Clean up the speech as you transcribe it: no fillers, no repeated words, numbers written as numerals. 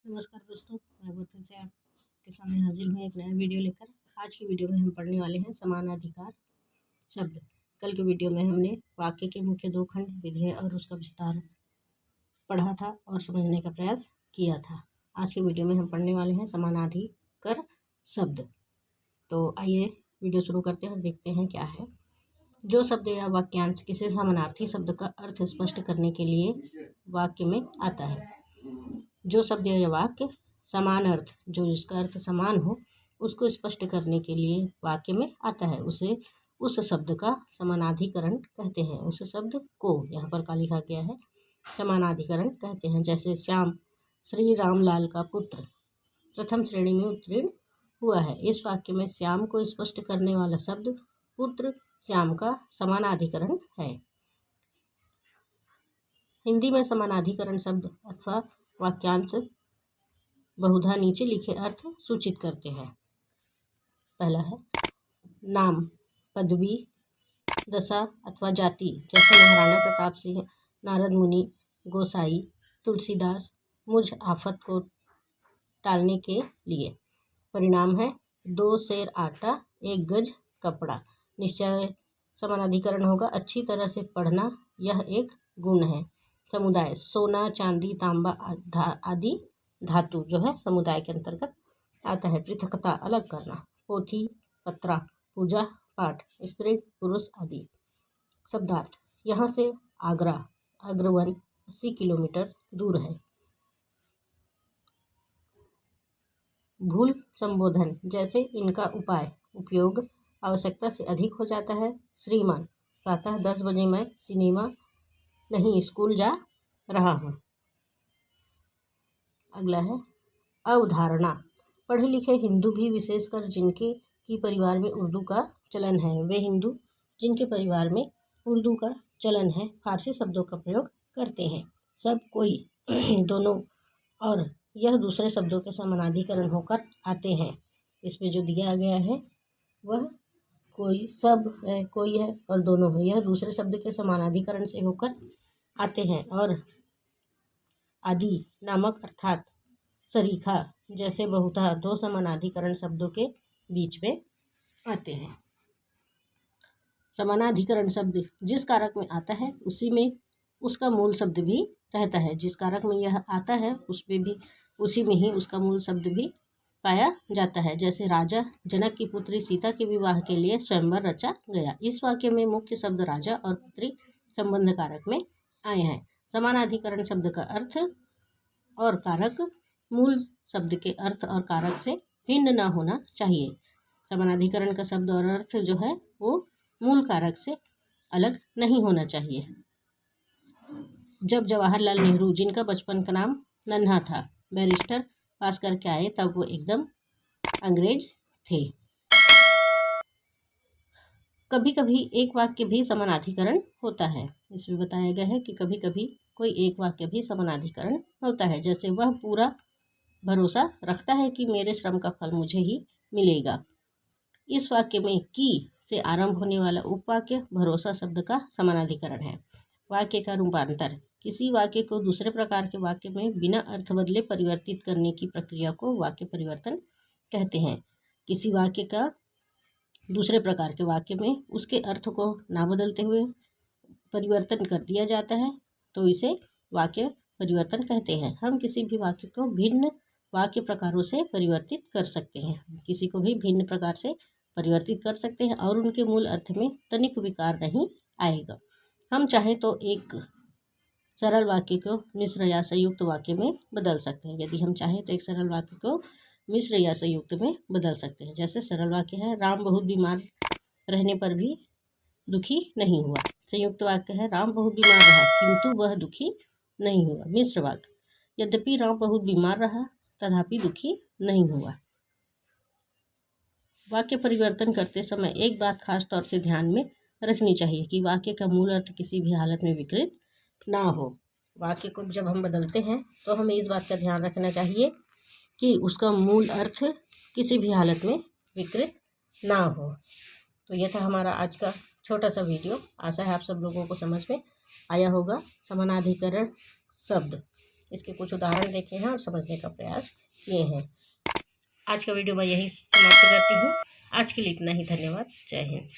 नमस्कार दोस्तों, मैं एक बार फिर से आपके सामने हाजिर हूँ एक नया वीडियो लेकर। आज की वीडियो में हम पढ़ने वाले हैं समानाधिकार शब्द। कल के वीडियो में हमने वाक्य के मुख्य दो खंड विधेय और उसका विस्तार पढ़ा था और समझने का प्रयास किया था। आज के वीडियो में हम पढ़ने वाले हैं समानाधिकर शब्द। तो आइए वीडियो शुरू करते हैं और देखते हैं क्या है। जो शब्द या वाक्यांश किसी समानार्थी शब्द का अर्थ स्पष्ट करने के लिए वाक्य में आता है। जो शब्द या वाक्य समान अर्थ, जो जिसका अर्थ समान हो, उसको स्पष्ट करने के लिए वाक्य में आता है, उसे उस शब्द का समानाधिकरण कहते हैं। उस शब्द को यहाँ पर क्या लिखा गया है, समानाधिकरण कहते हैं। जैसे श्याम श्री रामलाल का पुत्र प्रथम श्रेणी में उत्तीर्ण हुआ है। इस वाक्य में श्याम को स्पष्ट करने वाला शब्द पुत्र श्याम का समानाधिकरण है। हिंदी में समानाधिकरण शब्द अथवा वाक्यांश बहुधा नीचे लिखे अर्थ सूचित करते हैं। पहला है नाम, पदवी, दशा अथवा जाति, जैसे महाराणा प्रताप सिंह, नारद मुनि, गोसाई, तुलसीदास, मुझ आफत को टालने के लिए। परिणाम है 2 सेर आटा 1 गज कपड़ा। निश्चय समानाधिकरण होगा अच्छी तरह से पढ़ना, यह एक गुण है। समुदाय, सोना चांदी तांबा आदि धातु जो है समुदाय के अंतर्गत आता है। पृथकता, अलग करना। पोथी पत्रा, पूजा पाठ, स्त्री पुरुष आदि। शब्दार्थ, यहाँ से आगरा अग्रवन 80 किलोमीटर दूर है। भूल संबोधन, जैसे इनका उपाय उपयोग आवश्यकता से अधिक हो जाता है। श्रीमान, प्रातः 10 बजे मैं सिनेमा नहीं स्कूल जा रहा हूँ। अगला है अवधारणा, पढ़े लिखे हिंदू भी विशेषकर जिनके की परिवार में उर्दू का चलन है, वे हिंदू जिनके परिवार में उर्दू का चलन है फारसी शब्दों का प्रयोग करते हैं। सब कोई दोनों और यह दूसरे शब्दों के समानाधिकरण होकर आते हैं। इसमें जो दिया गया है वह कोई, सब है, कोई है और दोनों है, यह दूसरे शब्द के समानाधिकरण से होकर आते हैं। और आदि नामक अर्थात सरीखा जैसे बहुधा दो समानाधिकरण शब्दों के बीच में आते हैं। समानाधिकरण शब्द जिस कारक में आता है उसी में उसका मूल शब्द भी रहता है। जिस कारक में यह आता है उसमें भी उसी में ही उसका मूल शब्द भी पाया जाता है। जैसे राजा जनक की पुत्री सीता के विवाह के लिए स्वयंवर रचा गया। इस वाक्य में मुख्य शब्द राजा और पुत्री संबंध कारक में आए हैं। समानाधिकरण शब्द का अर्थ और कारक मूल शब्द के अर्थ और कारक से भिन्न न होना चाहिए। समानाधिकरण का शब्द और अर्थ जो है वो मूल कारक से अलग नहीं होना चाहिए। जब जवाहरलाल नेहरू, जिनका बचपन का नाम नन्हा था, बैरिस्टर पास करके आए तब वो एकदम अंग्रेज थे। कभी कभी एक वाक्य भी समानाधिकरण होता है। इसमें बताया गया है कि कभी कभी कोई एक वाक्य भी समानाधिकरण होता है। जैसे वह पूरा भरोसा रखता है कि मेरे श्रम का फल मुझे ही मिलेगा। इस वाक्य में की से आरंभ होने वाला उपवाक्य भरोसा शब्द का समानाधिकरण है। वाक्य का रूपांतर, किसी वाक्य को दूसरे प्रकार के वाक्य में बिना अर्थ बदले परिवर्तित करने की प्रक्रिया को वाक्य परिवर्तन कहते हैं। किसी वाक्य का दूसरे प्रकार के वाक्य में उसके अर्थ को ना बदलते हुए परिवर्तन कर दिया जाता है तो इसे वाक्य परिवर्तन कहते हैं। हम किसी भी वाक्य को भिन्न वाक्य प्रकारों से परिवर्तित कर सकते हैं, किसी को भी भिन्न प्रकार से परिवर्तित कर सकते हैं और उनके मूल अर्थ में तनिक विकार नहीं आएगा। हम चाहें तो एक सरल वाक्य को मिश्र या संयुक्त वाक्य में बदल सकते हैं। यदि हम चाहें तो एक सरल वाक्य को मिश्र या संयुक्त में बदल सकते हैं। जैसे सरल वाक्य है राम बहुत बीमार रहने पर भी दुखी नहीं हुआ। संयुक्त वाक्य है राम बहुत बीमार रहा किंतु वह दुखी नहीं हुआ। मिश्र वाक्य, यद्यपि राम बहुत बीमार रहा तथापि दुखी नहीं हुआ। वाक्य परिवर्तन करते समय एक बात खास तौर से ध्यान में रखनी चाहिए कि वाक्य का मूल अर्थ किसी भी हालत में विकृत ना हो। वाक्य को जब हम बदलते हैं तो हमें इस बात का ध्यान रखना चाहिए कि उसका मूल अर्थ किसी भी हालत में विकृत ना हो। तो यह था हमारा आज का छोटा सा वीडियो। आशा है आप सब लोगों को समझ में आया होगा। समानाधिकरण शब्द इसके कुछ उदाहरण देखे हैं और समझने का प्रयास किए हैं। आज का वीडियो मैं यही समाप्त करती हूँ। आज के लिए इतना ही। धन्यवाद। जय हिंद।